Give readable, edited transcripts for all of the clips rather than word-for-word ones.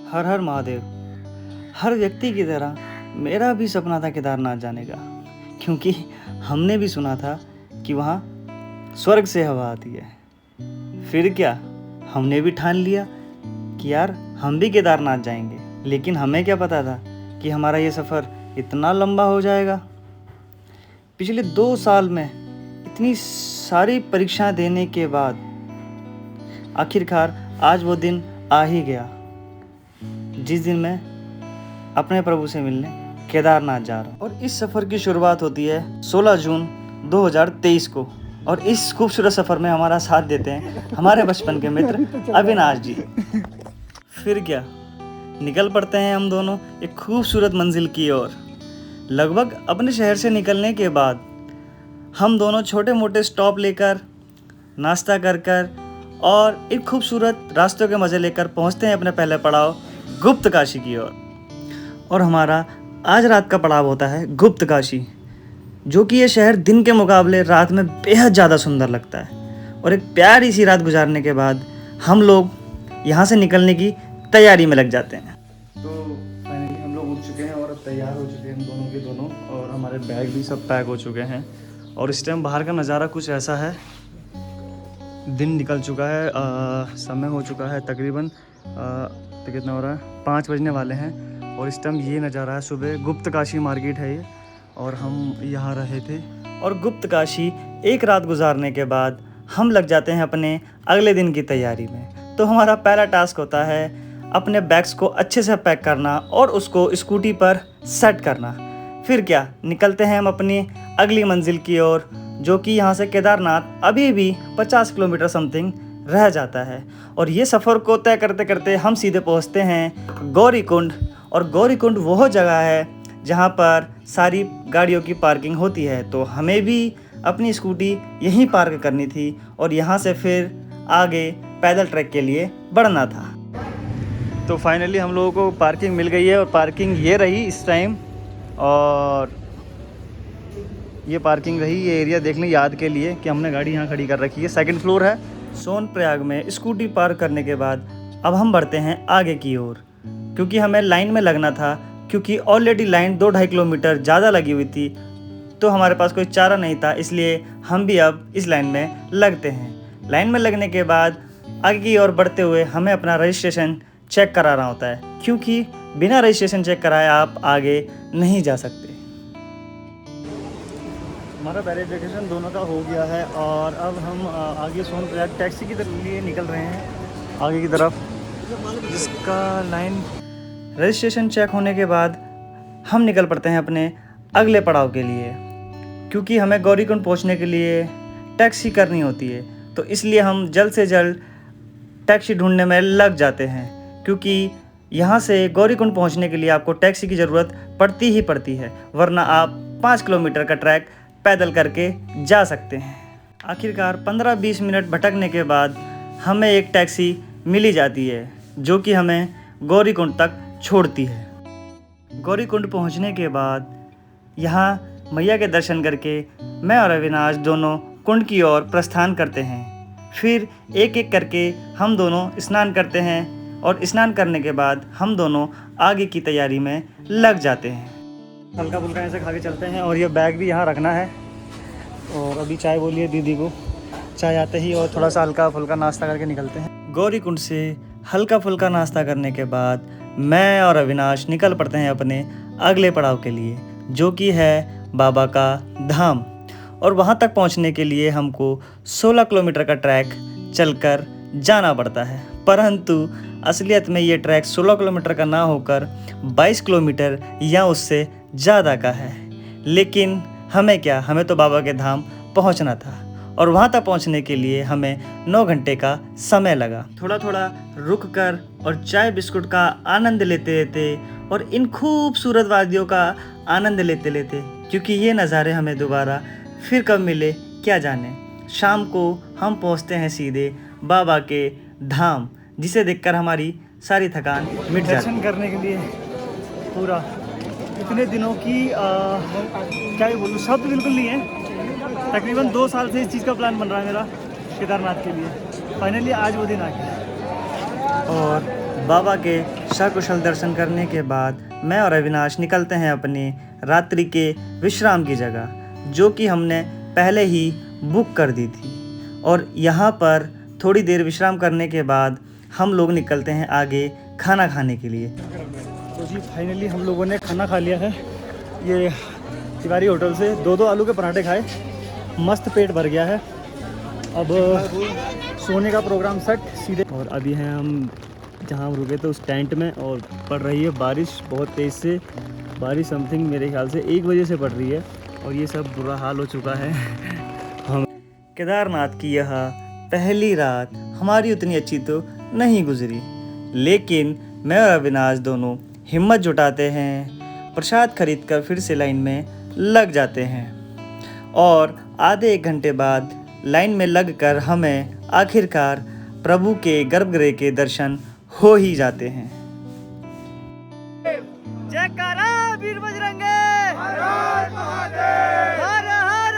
हर हर महादेव। हर व्यक्ति की तरह मेरा भी सपना था केदारनाथ जाने का, क्योंकि हमने भी सुना था कि वहाँ स्वर्ग से हवा आती है। फिर क्या, हमने भी ठान लिया कि यार हम भी केदारनाथ जाएंगे। लेकिन हमें क्या पता था कि हमारा ये सफ़र इतना लंबा हो जाएगा। पिछले 2 साल में इतनी सारी परीक्षाएं देने के बाद आखिरकार आज वो दिन आ ही गया, जिस दिन मैं अपने प्रभु से मिलने केदारनाथ जा रहा हूँ। और इस सफ़र की शुरुआत होती है 16 जून 2023 को। और इस खूबसूरत सफ़र में हमारा साथ देते हैं हमारे बचपन के मित्र अविनाश जी। फिर क्या, निकल पड़ते हैं हम दोनों एक खूबसूरत मंजिल की ओर। लगभग अपने शहर से निकलने के बाद हम दोनों छोटे मोटे स्टॉप लेकर, नाश्ता कर कर और एक खूबसूरत रास्तों के मज़े लेकर पहुंचते हैं अपने पहले पड़ाव गुप्त काशी की ओर। और हमारा आज रात का पड़ाव होता है गुप्त काशी, जो कि ये शहर दिन के मुकाबले रात में बेहद ज़्यादा सुंदर लगता है। और एक प्यारी सी रात गुजारने के बाद हम लोग यहाँ से निकलने की तैयारी में लग जाते हैं। तो फाइनली हम लोग उठ चुके हैं और तैयार हो चुके हैं हम दोनों के दोनों, और हमारे बैग भी सब पैक हो चुके हैं। और इस टाइम बाहर का नज़ारा कुछ ऐसा है, दिन निकल चुका है, समय हो चुका है तकरीबन तो कितना हो रहा है, 5 बजने वाले हैं। और इस टाइम ये नज़ारा है सुबह। गुप्त काशी मार्केट है ये, और हम यहाँ रहे थे। और गुप्त काशी एक रात गुजारने के बाद हम लग जाते हैं अपने अगले दिन की तैयारी में। तो हमारा पहला टास्क होता है अपने बैग्स को अच्छे से पैक करना और उसको स्कूटी पर सेट करना। फिर क्या, निकलते हैं हम अपनी अगली मंजिल की ओर, जो कि यहाँ से केदारनाथ अभी भी 50 किलोमीटर समथिंग रह जाता है। और ये सफ़र को तय करते करते हम सीधे पहुँचते हैं गौरीकुंड। और गौरीकुंड वह जगह है जहाँ पर सारी गाड़ियों की पार्किंग होती है। तो हमें भी अपनी स्कूटी यहीं पार्क करनी थी और यहाँ से फिर आगे पैदल ट्रैक के लिए बढ़ना था। तो फाइनली हम लोगों को पार्किंग मिल गई है, और पार्किंग ये रही इस टाइम। और ये पार्किंग रही, ये एरिया देख लें याद के लिए कि हमने गाड़ी यहाँ खड़ी कर रखी है। 2nd फ्लोर है। सोनप्रयाग में स्कूटी पार्क करने के बाद अब हम बढ़ते हैं आगे की ओर, क्योंकि हमें लाइन में लगना था। क्योंकि ऑलरेडी लाइन 2-2.5 किलोमीटर ज़्यादा लगी हुई थी, तो हमारे पास कोई चारा नहीं था, इसलिए हम भी अब इस लाइन में लगते हैं। लाइन में लगने के बाद आगे की ओर बढ़ते हुए हमें अपना रजिस्ट्रेशन चेक कराना होता है, क्योंकि बिना रजिस्ट्रेशन चेक कराए आप आगे नहीं जा सकते। हमारा वेरिफिकेशन दोनों का हो गया है, और अब हम आगे सोनप्रयाग टैक्सी की लिए निकल रहे हैं आगे की तरफ, जिसका लाइन रजिस्ट्रेशन चेक होने के बाद हम निकल पड़ते हैं अपने अगले पड़ाव के लिए। क्योंकि हमें गौरीकुंड पहुंचने के लिए टैक्सी करनी होती है, तो इसलिए हम जल्द से जल्द टैक्सी ढूंढने में लग जाते हैं। क्योंकि यहाँ से गौरीकुंड पहुंचने के लिए आपको टैक्सी की ज़रूरत पड़ती ही पड़ती है, वरना आप 5 किलोमीटर का ट्रैक पैदल करके जा सकते हैं। आखिरकार 15-20 मिनट भटकने के बाद हमें एक टैक्सी मिली जाती है, जो कि हमें गौरीकुंड तक छोड़ती है। गौरीकुंड पहुंचने के बाद यहाँ मैया के दर्शन करके मैं और अविनाश दोनों कुंड की ओर प्रस्थान करते हैं। फिर एक एक करके हम दोनों स्नान करते हैं, और स्नान करने के बाद हम दोनों आगे की तैयारी में लग जाते हैं। हल्का फुल्का ऐसे खा के चलते हैं, और ये बैग भी यहाँ रखना है। और अभी चाय बोली है दीदी को, चाय आते ही और थोड़ा सा हल्का फुल्का नाश्ता करके निकलते हैं। गौरीकुंड से हल्का फुल्का नाश्ता करने के बाद मैं और अविनाश निकल पड़ते हैं अपने अगले पड़ाव के लिए, जो कि है बाबा का धाम। और वहाँ तक पहुँचने के लिए हमको 16 किलोमीटर का ट्रैक चलकर जाना पड़ता है। परंतु असलियत में ये ट्रैक 16 किलोमीटर का ना होकर 22 किलोमीटर या उससे ज़्यादा का है। लेकिन हमें क्या, हमें तो बाबा के धाम पहुँचना था, और वहाँ तक पहुँचने के लिए हमें 9 घंटे का समय लगा। थोड़ा थोड़ा रुक कर और चाय बिस्कुट का आनंद लेते लेते और इन खूबसूरत वादियों का आनंद लेते लेते, क्योंकि ये नज़ारे हमें दोबारा फिर कब मिले क्या जाने, शाम को हम पहुँचते हैं सीधे बाबा के धाम, जिसे देखकर हमारी सारी थकान मिट जाती है। दर्शन करने के लिए पूरा इतने दिनों की क्या बोलूँ, शब्द बिल्कुल नहीं है। तकरीबन 2 साल से इस चीज़ का प्लान बन रहा है मेरा केदारनाथ के लिए। फाइनली आज वो दिन आ गया, और बाबा के सकुशल दर्शन करने के बाद मैं और अविनाश निकलते हैं अपनी रात्रि के विश्राम की जगह, जो कि हमने पहले ही बुक कर दी थी। और यहाँ पर थोड़ी देर विश्राम करने के बाद हम लोग निकलते हैं आगे खाना खाने के लिए। तो जी फाइनली हम लोगों ने खाना खा लिया है। ये तिवारी होटल से 2-2 आलू के पराठे खाए, मस्त पेट भर गया है। अब सोने का प्रोग्राम सेट सीधे। और अभी हैं हम जहाँ हम रुके थे उस टेंट में, और पड़ रही है बारिश बहुत तेज़ से। बारिश समथिंग मेरे ख्याल से 1 बजे से पड़ रही है, और ये सब बुरा हाल हो चुका है। हम केदारनाथ की यह पहली रात हमारी उतनी अच्छी तो नहीं गुजरी, लेकिन मैं और अविनाश दोनों हिम्मत जुटाते हैं, प्रसाद खरीदकर फिर से लाइन में लग जाते हैं। और आधे 1 घंटे बाद लाइन में लगकर हमें आखिरकार प्रभु के गर्भगृह के दर्शन हो ही जाते हैं। जयकारा वीर बजरंगे, हर हर महादेव, हर हर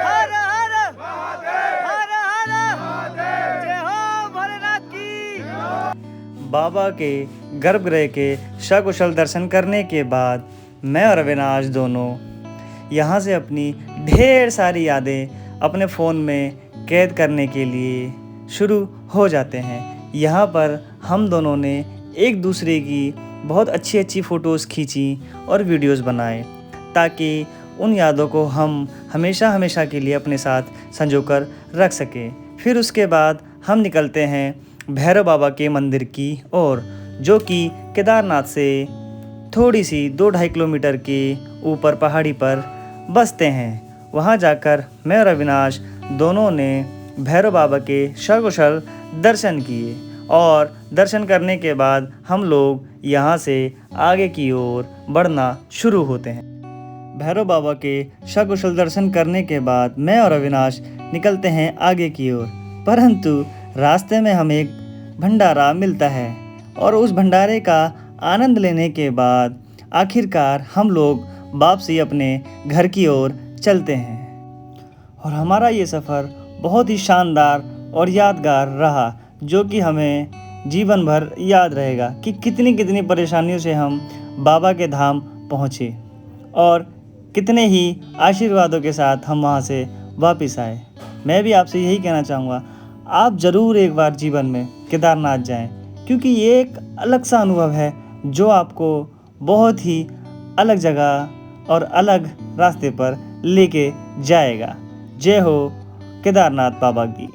हर हर महादेव, जय हो भोलेनाथ की। बाबा के गर्भगृह के सकुशल दर्शन करने के बाद मैं और अविनाश दोनों यहाँ से अपनी ढेर सारी यादें अपने फ़ोन में कैद करने के लिए शुरू हो जाते हैं। यहाँ पर हम दोनों ने एक दूसरे की बहुत अच्छी अच्छी फ़ोटोज़ खींची और वीडियोज़ बनाए, ताकि उन यादों को हम हमेशा हमेशा के लिए अपने साथ संजोकर रख सकें। फिर उसके बाद हम निकलते हैं भैरव बाबा के मंदिर की ओर, जो कि केदारनाथ से थोड़ी सी 2-2.5 किलोमीटर के ऊपर पहाड़ी पर बसते हैं। वहाँ जाकर मैं और अविनाश दोनों ने भैरव बाबा के सकुशल दर्शन किए, और दर्शन करने के बाद हम लोग यहाँ से आगे की ओर बढ़ना शुरू होते हैं। भैरव बाबा के सकुशल दर्शन करने के बाद मैं और अविनाश निकलते हैं आगे की ओर, परंतु रास्ते में हमें एक भंडारा मिलता है, और उस भंडारे का आनंद लेने के बाद आखिरकार हम लोग वापसी अपने घर की ओर चलते हैं। और हमारा ये सफ़र बहुत ही शानदार और यादगार रहा, जो कि हमें जीवन भर याद रहेगा कि कितनी कितनी परेशानियों से हम बाबा के धाम पहुँचे, और कितने ही आशीर्वादों के साथ हम वहाँ से वापस आए। मैं भी आपसे यही कहना चाहूँगा, आप ज़रूर एक बार जीवन में केदारनाथ जाएं, क्योंकि ये एक अलग सा अनुभव है जो आपको बहुत ही अलग जगह और अलग रास्ते पर लेके जाएगा। जय हो केदारनाथ बाबा की।